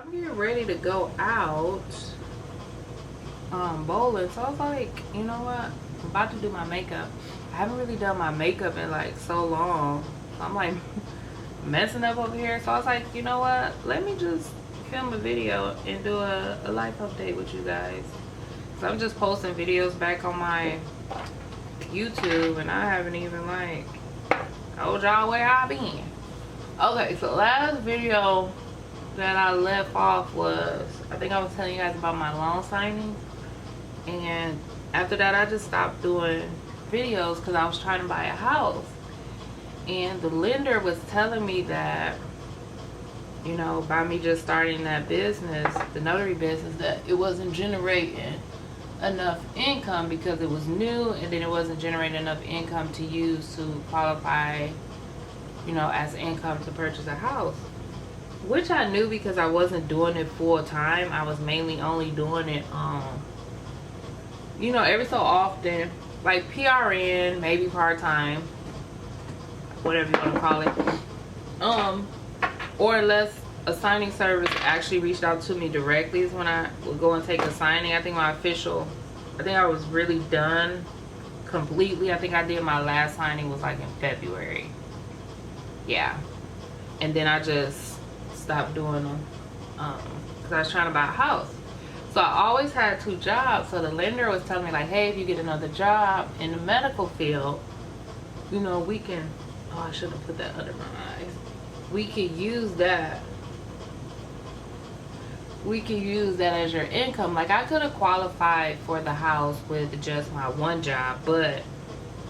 I'm getting ready to go out bowling, so I was like, you know what, I'm about to do my makeup. I haven't really done my makeup in like so long. I'm like messing up over here, so I was like, you know what, let me just film a video and do a life update with you guys. So I'm just posting videos back on my YouTube, and I haven't even like told y'all where I've been. Okay, so last video that I left off was, I think I was telling you guys about my loan signing, and after that I just stopped doing videos because I was trying to buy a house, and the lender was telling me that, you know, by me just starting that business, the notary business, that it wasn't generating enough income because it was new, and then it wasn't generating enough income to use to qualify, you know, as income to purchase a house. Which I knew because I wasn't doing it full time. I was mainly only doing it, you know, every so often, like PRN, maybe part time, whatever you want to call it. Or unless a signing service actually reached out to me directly is when I would go and take a signing. I think I was really done completely. I think I did my last signing was like in February. Yeah. And then I just stopped doing them because I was trying to buy a house. So I always had 2 jobs. So the lender was telling me like, hey, if you get another job in the medical field, you know, we can, oh, I should have put that under my eyes. We could use that. We can use that as your income. Like, I could have qualified for the house with just my 1 job, but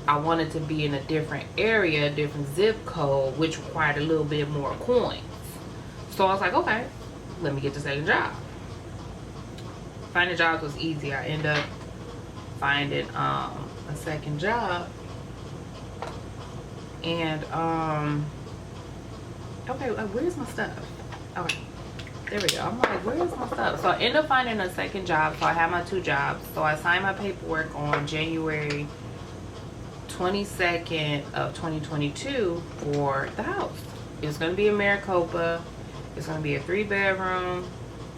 I wanted to be in a different area, a different zip code, which required a little bit more coins. So I was like, okay, let me get the second job. Finding jobs was easy. I ended up finding a second job. And okay, where's my stuff? Okay, there we go. I'm like, where's my stuff? So I ended up finding a second job. So I had my 2 jobs. So I signed my paperwork on January 22nd of 2022 for the house. It's going to be in Maricopa. It's going to be a 3-bedroom,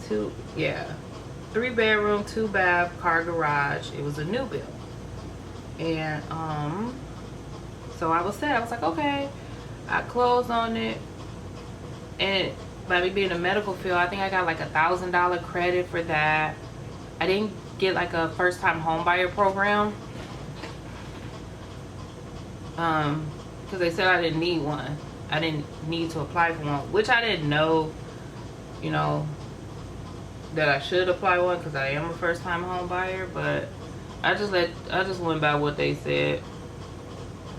3-bedroom, 2-bath, car garage. It was a new build. And so I was set. I was like, okay. I closed on it, and by me being in the medical field, I think I got like $1,000 credit for that. I didn't get like a first-time home buyer program because they said I didn't need one. I didn't need to apply for one, which I didn't know, you know, that I should apply one because I am a first-time home buyer. But I just went by what they said.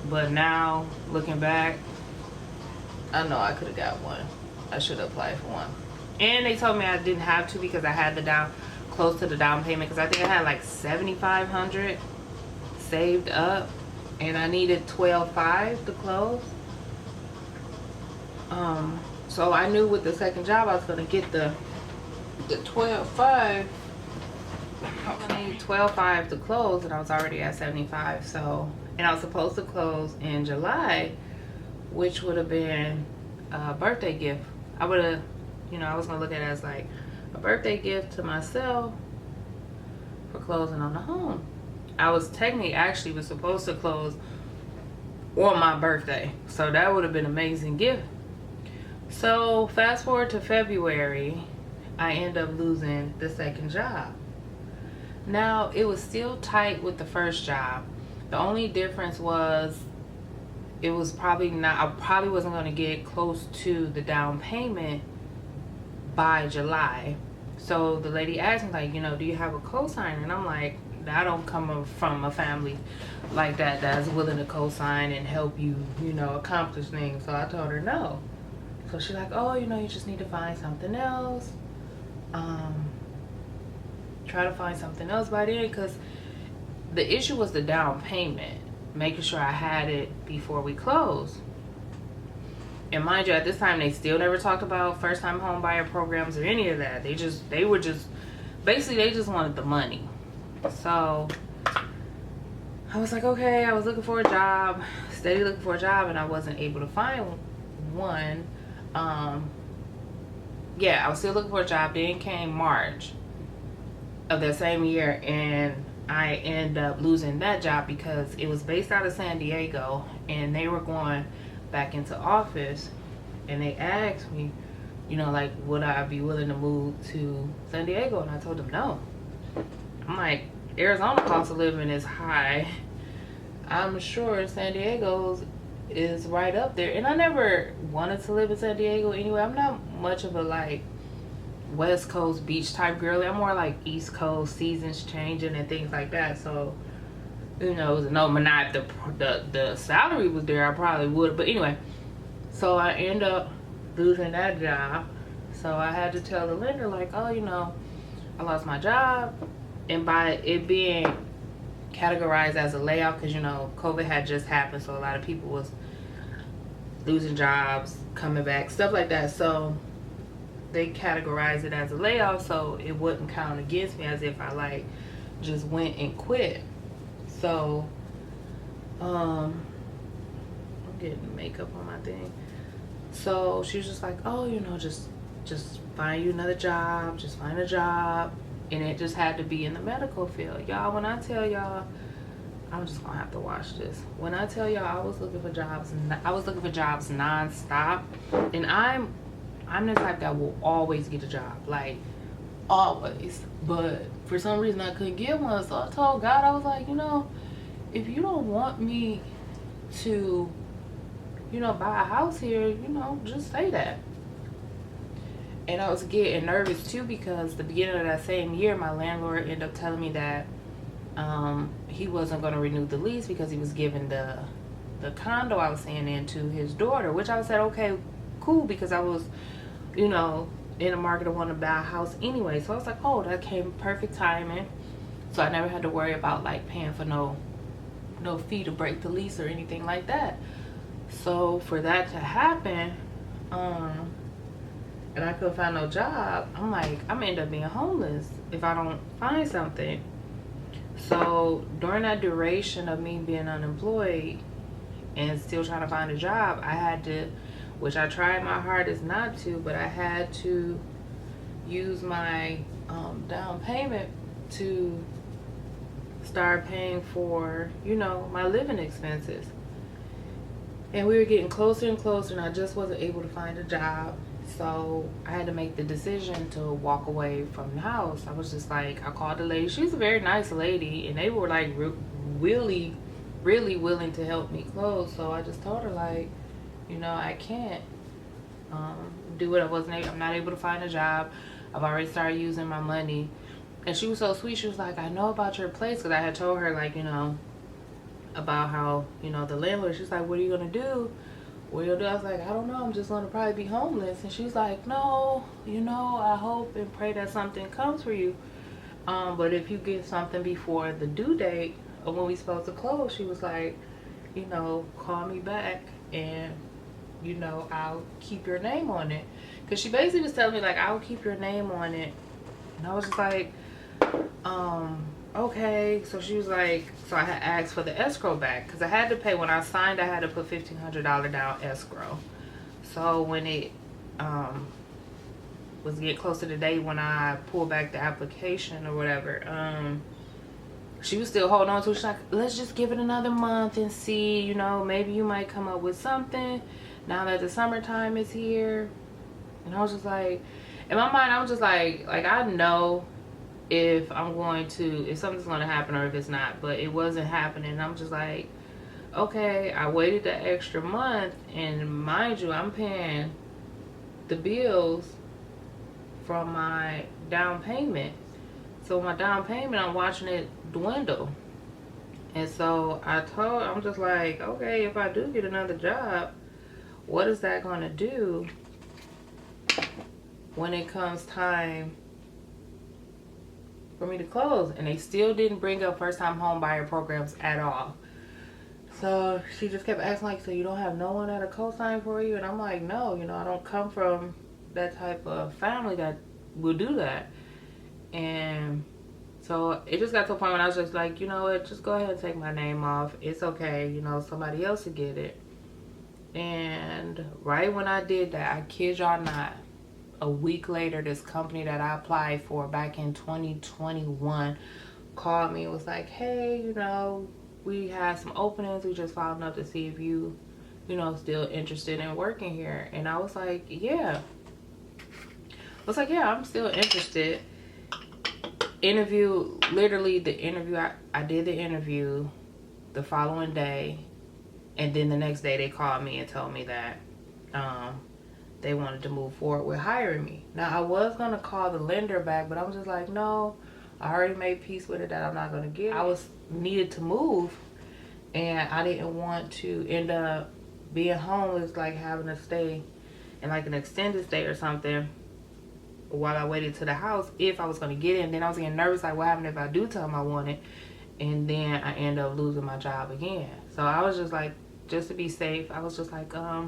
But now looking back, I know I could have got one. I should have applied for one. And they told me I didn't have to because I had close to the down payment, because I think I had like $7,500 saved up, and I needed $12,500 to close. So I knew with the second job I was gonna get the $12,500. I'm gonna need $12,500 to close, and I was already at $75,000. So, and I was supposed to close in July, which would have been a birthday gift. I would have, you know, I was gonna look at it as like a birthday gift to myself for closing on the home. I was actually was supposed to close on my birthday, so that would have been an amazing gift. So fast forward to February, I end up losing the second job. Now, it was still tight with the first job. The only difference was it was probably not, I probably wasn't going to get close to the down payment by July. So the lady asked me, like, you know, do you have a cosigner? And I'm like, I don't come from a family like that that's willing to co-sign and help you, you know, accomplish things. So I told her no. So she's like, oh, you know, you just need to find something else. Try to find something else by then, because the issue was the down payment, making sure I had it before we closed. And mind you, at this time they still never talked about first-time home buyer programs or any of that. They just wanted the money. So I was like, okay. I was looking for a job, steady looking for a job, and I wasn't able to find one. yeah, I was still looking for a job. Then came March of that same year, and I ended up losing that job because it was based out of San Diego, and they were going back into office, and they asked me, you know, like, would I be willing to move to San Diego? And I told them no. I'm like, Arizona cost of living is high. I'm sure San Diego's is right up there. And I never wanted to live in San Diego anyway. I'm not much of a like West Coast beach type girly. I'm more like East Coast, seasons changing and things like that. So, you know, no, not the salary was there, I probably would. But anyway, so I end up losing that job. So I had to tell the lender, like, oh, you know, I lost my job. And by it being categorized as a layoff, because, you know, COVID had just happened, so a lot of people was losing jobs, coming back, stuff like that. So they categorized it as a layoff, so it wouldn't count against me as if I like just went and quit. So I'm getting makeup on my thing. So she was just like, oh, you know, just find you another job, just find a job. And it just had to be in the medical field. Y'all, when I tell y'all, I'm just gonna have to watch this. When I tell y'all I was looking for jobs nonstop, and I'm the type that will always get a job, like always. But for some reason I couldn't get one, so I told God, I was like, you know, if you don't want me to, you know, buy a house here, you know, just say that. And I was getting nervous too because the beginning of that same year, my landlord ended up telling me that he wasn't going to renew the lease because he was giving the condo I was staying in to his daughter, which I said, okay, cool, because I was, you know, in the market to want to buy a house anyway. So I was like, oh, that came perfect timing. So I never had to worry about like paying for no fee to break the lease or anything like that. So for that to happen, and I couldn't find no job, I'm like, I'm gonna end up being homeless if I don't find something. So during that duration of me being unemployed and still trying to find a job, I had to, which I tried my hardest not to, but I had to use my down payment to start paying for, you know, my living expenses. And we were getting closer and closer, and I just wasn't able to find a job. So I had to make the decision to walk away from the house. I was just like, I called the lady. She's a very nice lady, and they were like really willing to help me close. So I just told her, like, you know, I can't do what I'm not able to find a job. I've already started using my money. And she was so sweet. She was like, I know about your place, because I had told her, like, you know, about how, you know, the landlord. She's like, what are you gonna do? What are you gonna do? I was like, I don't know, I'm just gonna probably be homeless. And she's like, no, you know, I hope and pray that something comes for you, but if you get something before the due date of when we supposed to close, she was like, you know, call me back and, you know, I'll keep your name on it. Because she basically was telling me, like, I'll keep your name on it. And I was just like, okay. So she was like, so I had asked for the escrow back, because I had to pay. When I signed, I had to put $1,500 down escrow. So when it was getting close to the day when I pulled back the application or whatever, she was still holding on to it. She's like, let's just give it another month and see, you know, maybe you might come up with something now that the summertime is here. And I was just like, in my mind, I was just like I know if something's going to happen or if it's not, but it wasn't happening. I'm just like, okay, I waited the extra month, and mind you, I'm paying the bills from my down payment. So my down payment, I'm watching it dwindle. And so I'm just like, okay, if I do get another job, what is that going to do when it comes time for me to close? And they still didn't bring up first time home buyer programs at all. So she just kept asking, like, so you don't have no one that'll co-sign for you? And I'm like, no, you know, I don't come from that type of family that will do that. And so it just got to a point when I was just like, you know what, just go ahead and take my name off. It's okay, you know, somebody else will get it. And right when I did that, I kid y'all not, a week later, this company that I applied for back in 2021 called me and was like, hey, you know, we have some openings. We just followed up to see if you know, still interested in working here. And I was like, yeah. I was like, yeah, I'm still interested. Interview, literally the interview, I did the interview the following day. And then the next day they called me and told me that they wanted to move forward with hiring me. Now, I was going to call the lender back, but I was just like, no, I already made peace with it that I'm not going to get it. I was needed to move, and I didn't want to end up being homeless, like having to stay in like an extended stay or something while I waited to the house if I was going to get it. And then I was getting nervous, like what happened if I do tell them I want it and then I end up losing my job again. So I was just like, just to be safe, I was just like, I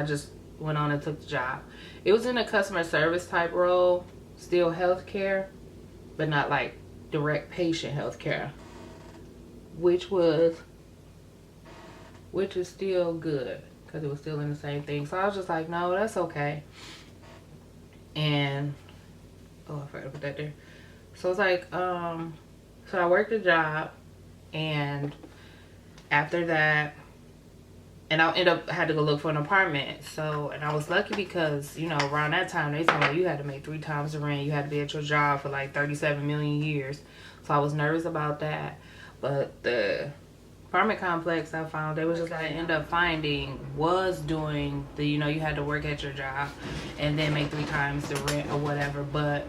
just went on and took the job. It was in a customer service type role, still healthcare, but not like direct patient healthcare, which is still good because it was still in the same thing. So I was just like, no, that's okay. And oh, I forgot to put that there. So it's like, so I worked a job, and after that, and I ended up had to go look for an apartment. So, and I was lucky because, you know, around that time they told me you had to make 3 times the rent. You had to be at your job for like 37 million years. So I was nervous about that. But the apartment complex I found, they was just like, end up finding was doing the, you know, you had to work at your job and then make 3 times the rent or whatever. But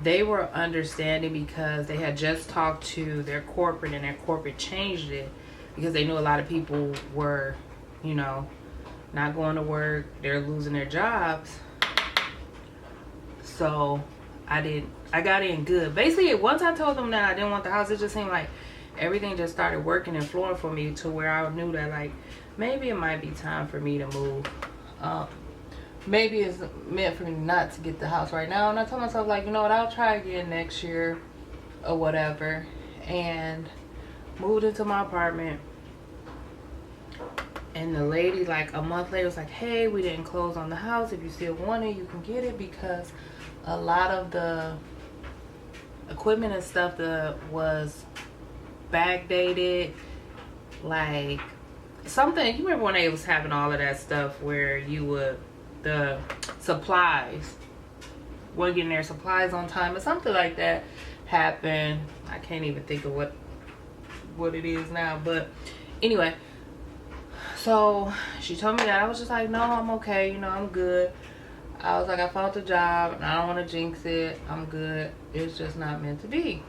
they were understanding because they had just talked to their corporate, and their corporate changed it because they knew a lot of people were, you know, not going to work. They're losing their jobs. So I got in good. Basically, once I told them that I didn't want the house, it just seemed like everything just started working and flowing for me to where I knew that, like, maybe it might be time for me to move. Maybe it's meant for me not to get the house right now. And I told myself, like, you know what, I'll try again next year or whatever. And moved into my apartment. And the lady, like, a month later was like, hey, we didn't close on the house. If you still want it, you can get it, because a lot of the equipment and stuff that was backdated, like something, you remember when they was having all of that stuff where you would, the supplies weren't getting their supplies on time or something like that happened. I can't even think of what it is now, but anyway, so she told me that. I was just like, no, I'm okay, you know, I'm good. I was like, I found the job and I don't want to jinx it, I'm good, it's just not meant to be.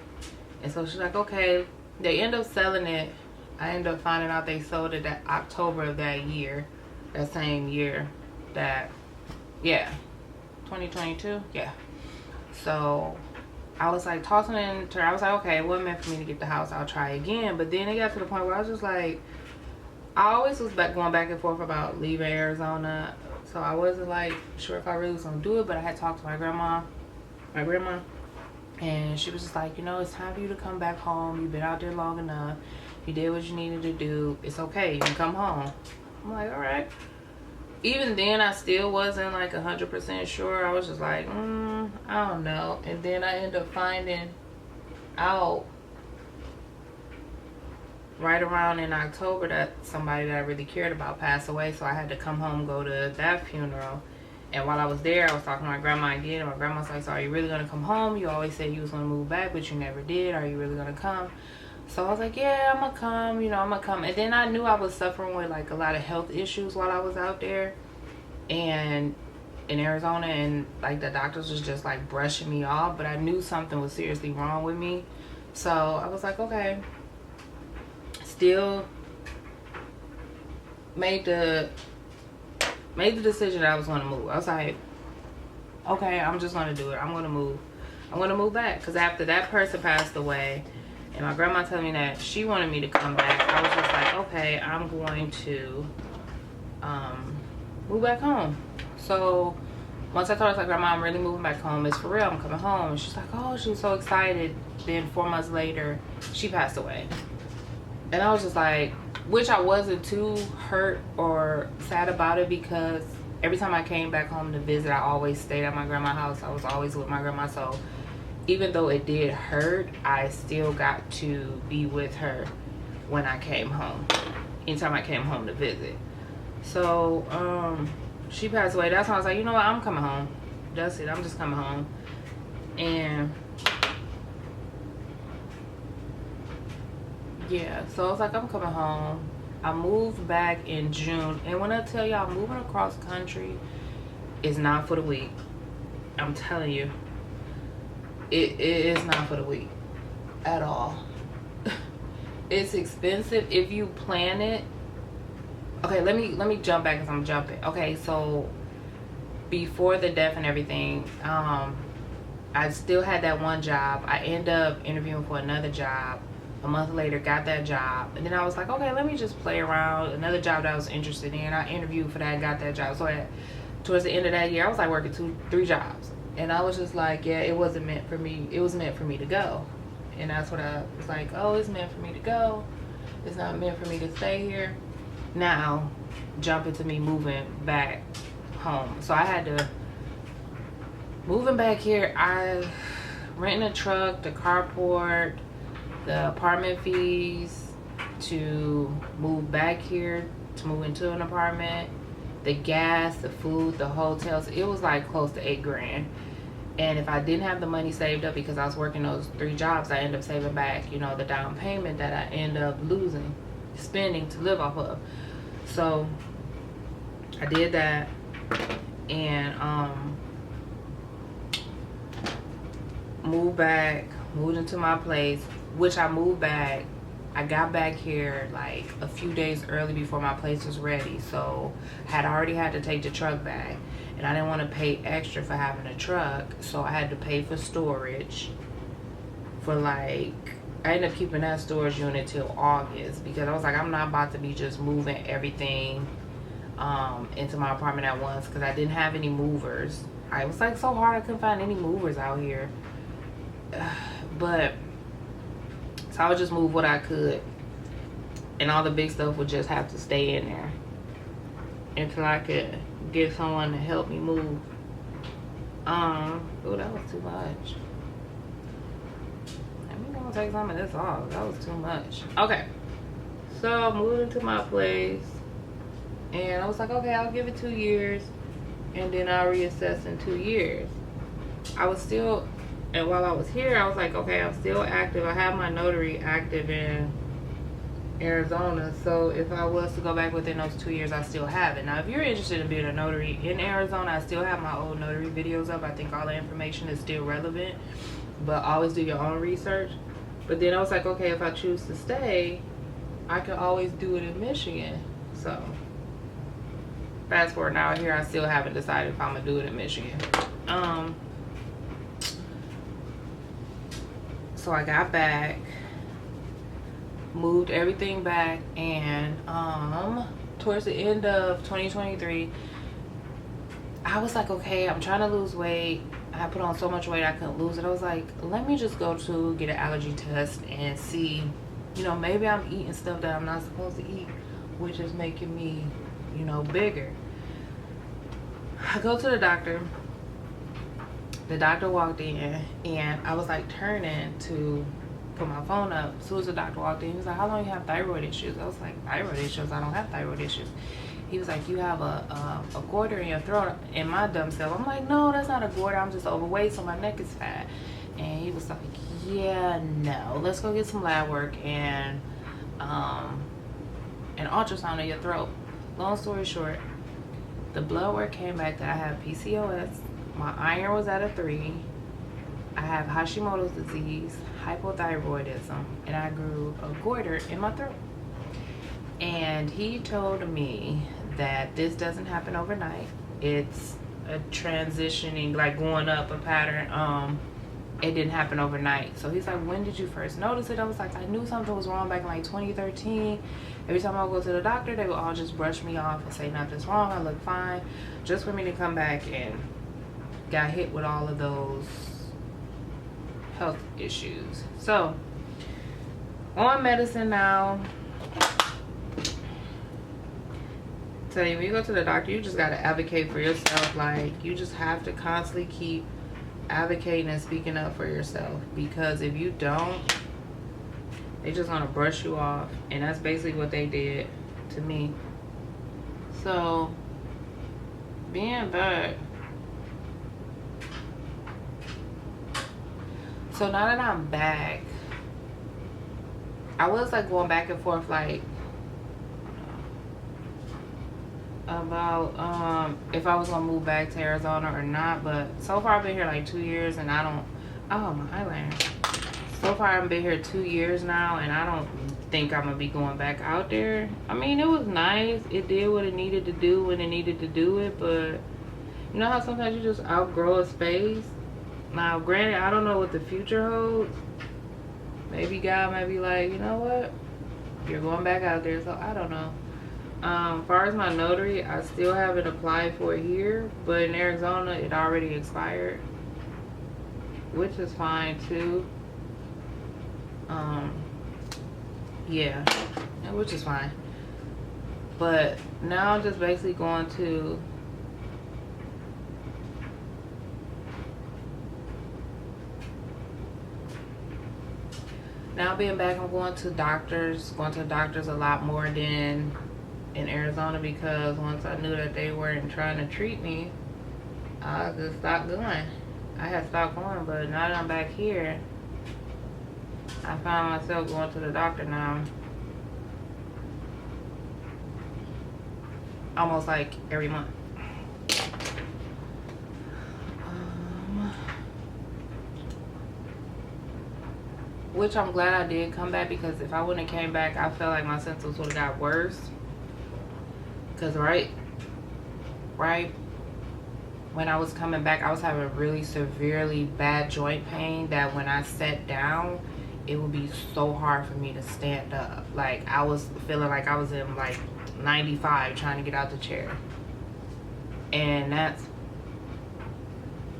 And so she's like, okay. They end up selling it. I ended up finding out they sold it that October of that year, that same year, that, yeah, 2022, yeah. So I was like tossing it in the, I was like, okay, it wasn't meant for me to get the house, I'll try again. But then it got to the point where I was just like, I always was going back and forth about leaving Arizona. So I wasn't like sure if I really was gonna do it, but I had talked to my grandma, and she was just like, you know, it's time for you to come back home. You've been out there long enough. You did what you needed to do. It's okay, you can come home. I'm like, all right. Even then, I still wasn't like 100% sure. I was just like, I don't know. And then I ended up finding out right around in October that somebody that I really cared about passed away. So I had to come home, go to that funeral. And while I was there, I was talking to my grandma again. And my grandma's like, so are you really going to come home? You always said you was going to move back, but you never did. Are you really going to come? So I was like, yeah, I'm going to come. You know, I'm going to come. And then I knew I was suffering with, like, a lot of health issues while I was out there. And in Arizona. And, like, the doctors was just, like, brushing me off. But I knew something was seriously wrong with me. So I was like, okay. Still made the decision that I was going to move. I was like, okay, I'm just going to do it. I'm going to move. I'm going to move back. Because after that person passed away, and my grandma told me that she wanted me to come back, I was just like, okay, I'm going to move back home. So once I told her, I was like, grandma, I'm really moving back home. It's for real. I'm coming home. And she's like, oh, she was so excited. Then 4 months later, she passed away. And I was just like, which I wasn't too hurt or sad about it, because every time I came back home to visit, I always stayed at my grandma's house. I was always with my grandma. So even though it did hurt, I still got to be with her when I came home. Anytime I came home to visit. So she passed away. That's when I was like, you know what, I'm coming home. That's it. I'm just coming home. And yeah, so I was like, I'm coming home. I moved back in June. And when I tell y'all, moving across country is not for the weak. I'm telling you. It is not for the weak at all. It's expensive if you plan it. Okay, let me jump back because I'm jumping. Okay, so before the death and everything, I still had that one job. I ended up interviewing for another job. A month later, got that job. And then I was like, okay, let me just play around. Another job that I was interested in. I interviewed for that, got that job. So towards the end of that year, I was like working 3 jobs. And I was just like, yeah, it wasn't meant for me. It was meant for me to go. And that's what I was like, oh, it's meant for me to go. It's not meant for me to stay here. Now, jump into me moving back home. So I had to, moving back here, I renting a truck, the carport, the apartment fees to move back here, to move into an apartment, the gas, the food, the hotels. It was like close to $8,000. And if I didn't have the money saved up because I was working those 3 jobs, I ended up saving back, you know, the down payment that I end up spending to live off of. So I did that, and moved into my place, which I moved back. I got back here like a few days early before my place was ready, so I already had to take the truck back, and I didn't want to pay extra for having a truck, so I had to pay for storage for like, I ended up keeping that storage unit till August because I was like, I'm not about to be just moving everything into my apartment at once because I didn't have any movers. It was like so hard, I couldn't find any movers out here. But so I would just move what I could, and all the big stuff would just have to stay in there until I could get someone to help me move. Oh, that was too much. I'm gonna take some of this off. That was too much. Okay, so I moved into my place, and I was like, okay, I'll give it 2 years, and then I'll reassess in 2 years. I was still, and while I was here, I was like, okay, I'm still active. I have my notary active in Arizona, so if I was to go back within those 2 years, I still have it. Now, if you're interested in being a notary in Arizona, I still have my old notary videos up. I think all the information is still relevant, but always do your own research. But then I was like, okay, if I choose to stay, I can always do it in Michigan. So fast forward now here, I still haven't decided if I'm gonna do it in Michigan. So I got back, moved everything back, and towards the end of 2023, I was like, okay, I'm trying to lose weight. I put on so much weight I couldn't lose it. I was like, let me just go to get an allergy test and see, you know, maybe I'm eating stuff that I'm not supposed to eat, which is making me, you know, bigger. I go to the doctor. The doctor walked in, and I was like turning to put my phone up. As soon as the doctor walked in, he was like, how long you have thyroid issues? I was like, thyroid issues? I don't have thyroid issues. He was like, you have a goiter in your throat. And my dumb self, I'm like, no, that's not a goiter. I'm just overweight, so my neck is fat. And he was like, yeah, no. Let's go get some lab work and an ultrasound of your throat. Long story short, the blood work came back that I have PCOS. My iron was at a 3. I have Hashimoto's disease, hypothyroidism, and I grew a goiter in my throat. And he told me that this doesn't happen overnight. It's a transitioning, like going up a pattern. It didn't happen overnight. So he's like, when did you first notice it? I was like, I knew something was wrong back in like 2013. Every time I would go to the doctor, they would all just brush me off and say nothing's wrong, I look fine. Just for me to come back and got hit with all of those health issues. So on medicine now. Tell you, when you go to the doctor, you just gotta advocate for yourself. Like, you just have to constantly keep advocating and speaking up for yourself, because if you don't, they just gonna brush you off, and that's basically what they did to me. So being back, so now that I'm back, I was like going back and forth like about if I was gonna move back to Arizona or not, but so far I've been here like 2 years and I don't, oh my eyeliner, so far I've been here 2 years now and I don't think I'm gonna be going back out there. I mean, it was nice, it did what it needed to do when it needed to do it, but you know how sometimes you just outgrow a space. Now granted, I don't know what the future holds. Maybe God might be like, you know what, you're going back out there, so I don't know. As far as my notary, I still haven't applied for it here, but in Arizona it already expired, which is fine too. Yeah, which is fine. But now I'm just basically going to now being back, I'm going to the doctors a lot more than in Arizona, because once I knew that they weren't trying to treat me, I just stopped going. I had stopped going, but now that I'm back here, I found myself going to the doctor now almost like every month. Which I'm glad I did come back, because if I wouldn't have came back, I felt like my symptoms would have got worse. Because right when I was coming back, I was having really severely bad joint pain that when I sat down, it would be so hard for me to stand up. Like, I was feeling like I was in like 95 trying to get out the chair. And that's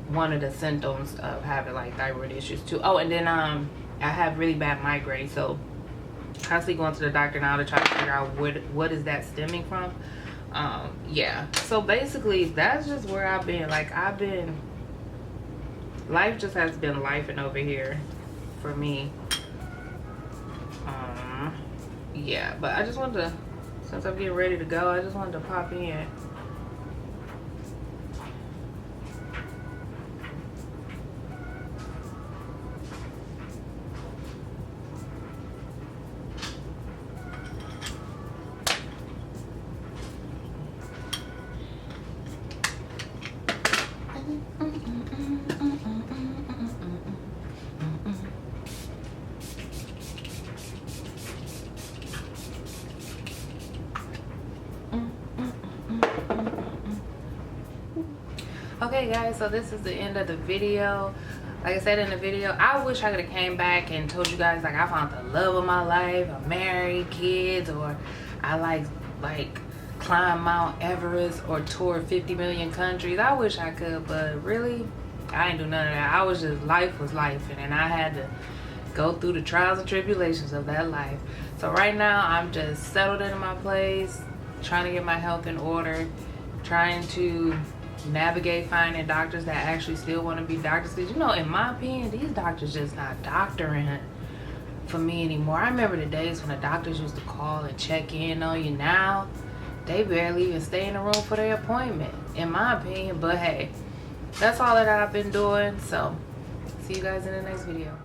one of the symptoms of having like thyroid issues too. Oh, and then I have really bad migraine, so constantly going to the doctor now to try to figure out what is that stemming from. Yeah, so basically that's just where I've been. Like, life just has been lifing over here for me. Yeah, but I just wanted to, since I'm getting ready to go, I just wanted to pop in. Okay guys, so this is the end of the video. Like I said in the video, I wish I could have came back and told you guys like I found the love of my life, I'm married, kids, or I like climb Mount Everest or tour 50 million countries. I wish I could, but really I ain't do none of that. I was just, life was life, and I had to go through the trials and tribulations of that life. So right now I'm just settled into my place, trying to get my health in order, trying to navigate finding doctors that actually still want to be doctors, because, you know, in my opinion, these doctors just not doctoring for me anymore. I remember the days when the doctors used to call and check in on you. Now they barely even stay in the room for their appointment, in my opinion. But hey, that's all that I've been doing, so see you guys in the next video.